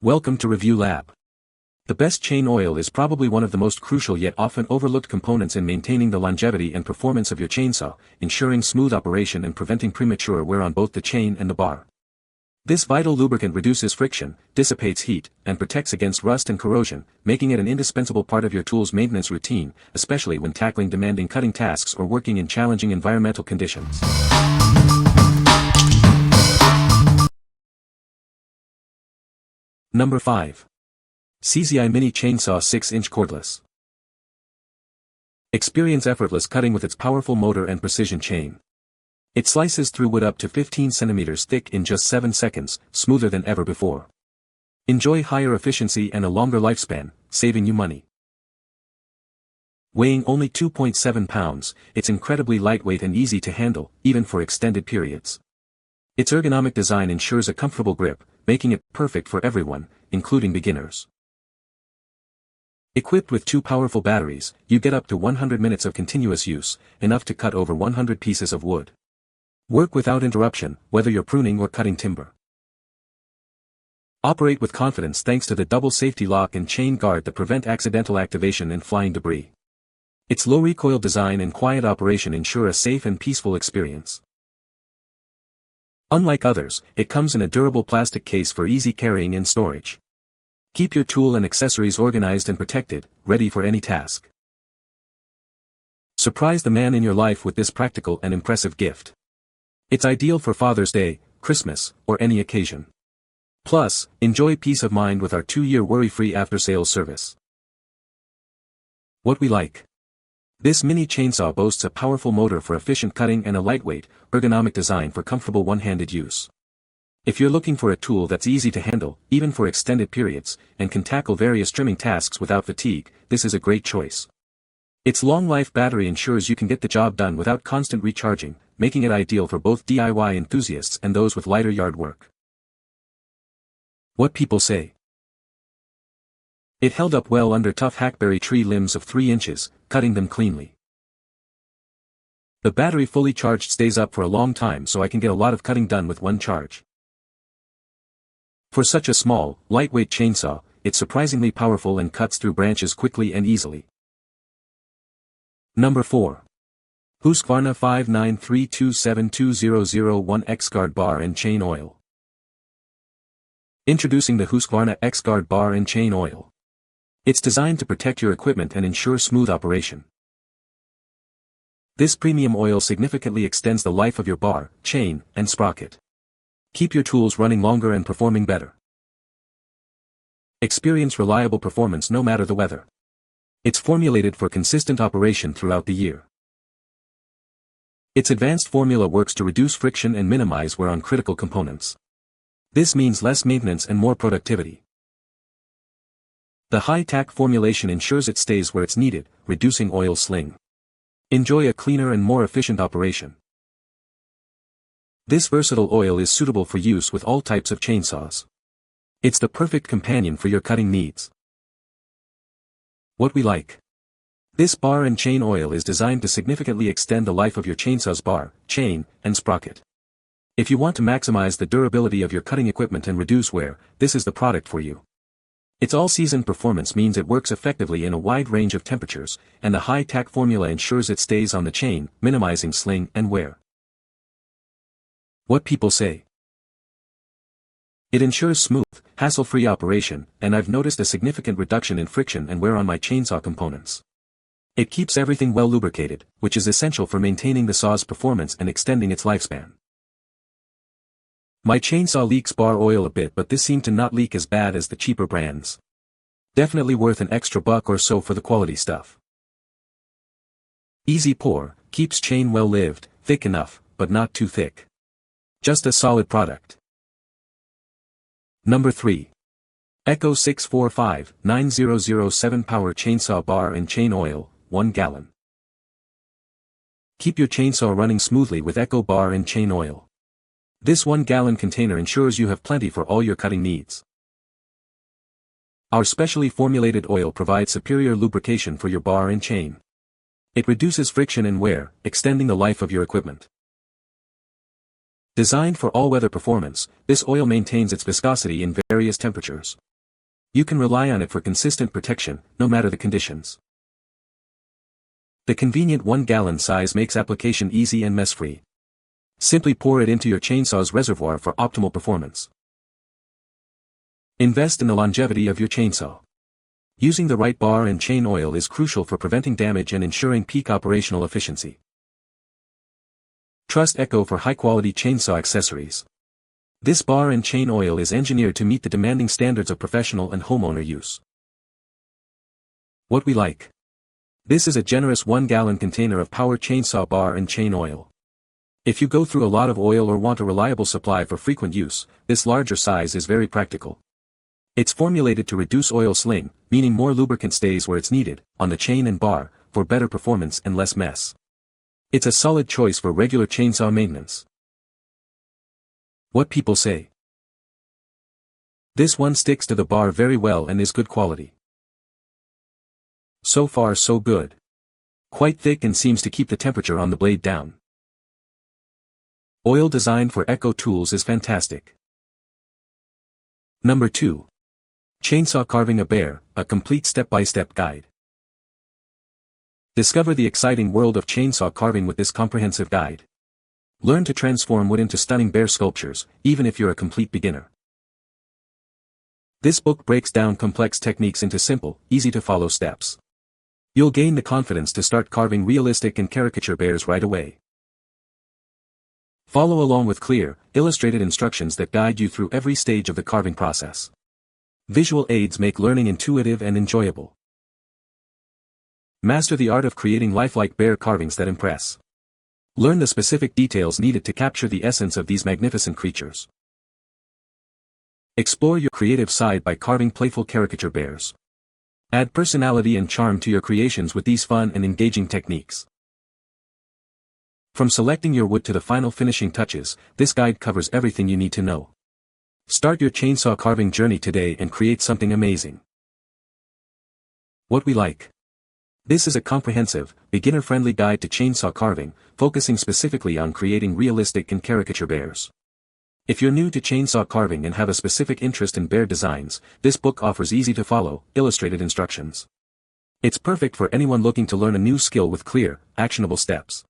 Welcome to Review Lab. The best chain oil is probably one of the most crucial yet often overlooked components in maintaining the longevity and performance of your chainsaw, ensuring smooth operation and preventing premature wear on both the chain and the bar. This vital lubricant reduces friction, dissipates heat, and protects against rust and corrosion, making it an indispensable part of your tool's maintenance routine, especially when tackling demanding cutting tasks or working in challenging environmental conditions. Number 5. Seesii Mini Chainsaw 6-inch Cordless. Experience effortless cutting with its powerful motor and precision chain. It slices through wood up to 15 centimeters thick in just 7 seconds, smoother than ever before. Enjoy higher efficiency and a longer lifespan, saving you money. Weighing only 2.7 pounds, it's incredibly lightweight and easy to handle, even for extended periods. Its ergonomic design ensures a comfortable grip, making it perfect for everyone, including beginners. Equipped with 2 powerful batteries, you get up to 100 minutes of continuous use, enough to cut over 100 pieces of wood. Work without interruption, whether you're pruning or cutting timber. Operate with confidence thanks to the double safety lock and chain guard that prevent accidental activation and flying debris. Its low recoil design and quiet operation ensure a safe and peaceful experience. Unlike others, it comes in a durable plastic case for easy carrying and storage. Keep your tool and accessories organized and protected, ready for any task. Surprise the man in your life with this practical and impressive gift. It's ideal for Father's Day, Christmas, or any occasion. Plus, enjoy peace of mind with our 2-year worry-free after-sales service. What we like. This mini chainsaw boasts a powerful motor for efficient cutting and a lightweight, ergonomic design for comfortable one-handed use. If you're looking for a tool that's easy to handle, even for extended periods, and can tackle various trimming tasks without fatigue, this is a great choice. Its long-life battery ensures you can get the job done without constant recharging, making it ideal for both DIY enthusiasts and those with lighter yard work. What people say. It held up well under tough hackberry tree limbs of 3 inches, cutting them cleanly. The battery fully charged stays up for a long time, so I can get a lot of cutting done with one charge. For such a small, lightweight chainsaw, it's surprisingly powerful and cuts through branches quickly and easily. Number 4. Husqvarna 593272001 X-Guard Bar and Chain Oil. Introducing the Husqvarna X-Guard Bar and Chain Oil. It's designed to protect your equipment and ensure smooth operation. This premium oil significantly extends the life of your bar, chain, and sprocket. Keep your tools running longer and performing better. Experience reliable performance no matter the weather. It's formulated for consistent operation throughout the year. Its advanced formula works to reduce friction and minimize wear on critical components. This means less maintenance and more productivity. The high-tack formulation ensures it stays where it's needed, reducing oil sling. Enjoy a cleaner and more efficient operation. This versatile oil is suitable for use with all types of chainsaws. It's the perfect companion for your cutting needs. What we like. This bar and chain oil is designed to significantly extend the life of your chainsaw's bar, chain, and sprocket. If you want to maximize the durability of your cutting equipment and reduce wear, this is the product for you. Its all-season performance means it works effectively in a wide range of temperatures, and the high-tack formula ensures it stays on the chain, minimizing sling and wear. What people say. It ensures smooth, hassle-free operation, and I've noticed a significant reduction in friction and wear on my chainsaw components. It keeps everything well lubricated, which is essential for maintaining the saw's performance and extending its lifespan. My chainsaw leaks bar oil a bit, but this seemed to not leak as bad as the cheaper brands. Definitely worth an extra $1 or so for the quality stuff. Easy pour, keeps chain well lived, thick enough, but not too thick. Just a solid product. Number 3. Echo 645-9007 Power Chainsaw Bar and Chain Oil, 1 gallon. Keep your chainsaw running smoothly with Echo Bar and Chain Oil. This 1-gallon container ensures you have plenty for all your cutting needs. Our specially formulated oil provides superior lubrication for your bar and chain. It reduces friction and wear, extending the life of your equipment. Designed for all-weather performance, this oil maintains its viscosity in various temperatures. You can rely on it for consistent protection, no matter the conditions. The convenient 1-gallon size makes application easy and mess-free. Simply pour it into your chainsaw's reservoir for optimal performance. Invest in the longevity of your chainsaw. Using the right bar and chain oil is crucial for preventing damage and ensuring peak operational efficiency. Trust Echo for high-quality chainsaw accessories. This bar and chain oil is engineered to meet the demanding standards of professional and homeowner use. What we like. This is a generous 1-gallon container of power chainsaw bar and chain oil. If you go through a lot of oil or want a reliable supply for frequent use, this larger size is very practical. It's formulated to reduce oil sling, meaning more lubricant stays where it's needed, on the chain and bar, for better performance and less mess. It's a solid choice for regular chainsaw maintenance. What people say. This one sticks to the bar very well and is good quality. So far so good. Quite thick and seems to keep the temperature on the blade down. Oil design for Echo tools is fantastic. Number 2. Chainsaw Carving a Bear, a complete step-by-step guide. Discover the exciting world of chainsaw carving with this comprehensive guide. Learn to transform wood into stunning bear sculptures, even if you're a complete beginner. This book breaks down complex techniques into simple, easy-to-follow steps. You'll gain the confidence to start carving realistic and caricature bears right away. Follow along with clear, illustrated instructions that guide you through every stage of the carving process. Visual aids make learning intuitive and enjoyable. Master the art of creating lifelike bear carvings that impress. Learn the specific details needed to capture the essence of these magnificent creatures. Explore your creative side by carving playful caricature bears. Add personality and charm to your creations with these fun and engaging techniques. From selecting your wood to the final finishing touches, this guide covers everything you need to know. Start your chainsaw carving journey today and create something amazing. What we like. This is a comprehensive, beginner-friendly guide to chainsaw carving, focusing specifically on creating realistic and caricature bears. If you're new to chainsaw carving and have a specific interest in bear designs, this book offers easy-to-follow, illustrated instructions. It's perfect for anyone looking to learn a new skill with clear, actionable steps.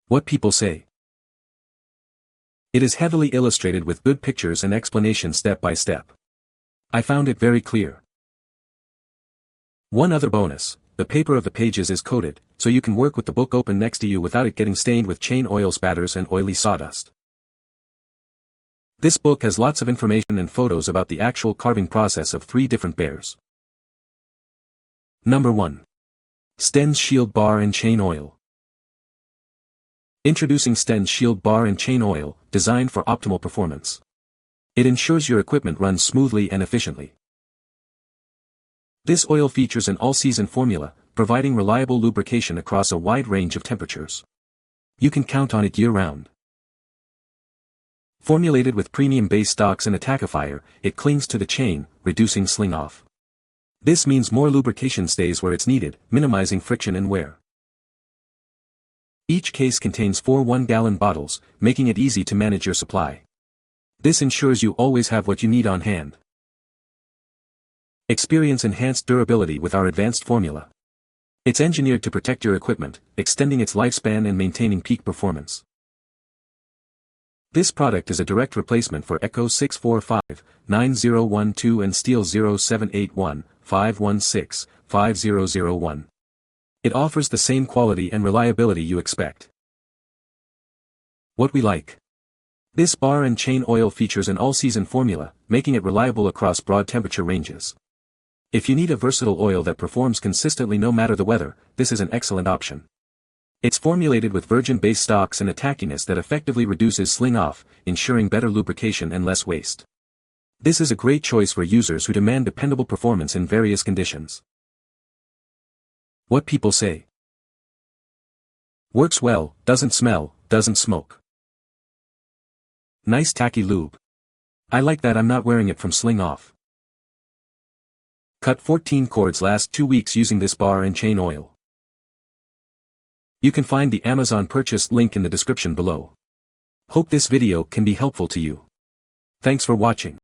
What people say. It is heavily illustrated with good pictures and explanation step by step. I found it very clear. One other bonus, the paper of the pages is coated, so you can work with the book open next to you without it getting stained with chain oil spatters and oily sawdust. This book has lots of information and photos about the actual carving process of 3 different bears. Number 1. Stens Shield Bar and Chain Oil. Introducing Stens Shield Bar and Chain Oil, designed for optimal performance. It ensures your equipment runs smoothly and efficiently. This oil features an all-season formula, providing reliable lubrication across a wide range of temperatures. You can count on it year-round. Formulated with premium base stocks and a tackifier, it clings to the chain, reducing sling-off. This means more lubrication stays where it's needed, minimizing friction and wear. Each case contains 4 1-gallon bottles, making it easy to manage your supply. This ensures you always have what you need on hand. Experience enhanced durability with our advanced formula. It's engineered to protect your equipment, extending its lifespan and maintaining peak performance. This product is a direct replacement for Echo 645-9012 and Steel 0781-516-5001. It offers the same quality and reliability you expect. What we like. This bar and chain oil features an all-season formula, making it reliable across broad temperature ranges. If you need a versatile oil that performs consistently no matter the weather, this is an excellent option. It's formulated with virgin base stocks and a tackiness that effectively reduces sling-off, ensuring better lubrication and less waste. This is a great choice for users who demand dependable performance in various conditions. What people say. Works well, doesn't smell, doesn't smoke. Nice tacky lube. I like that I'm not wearing it from sling-off. Cut 14 cords last 2 weeks using this bar and chain oil. You can find the Amazon purchase link in the description below. Hope this video can be helpful to you. Thanks for watching.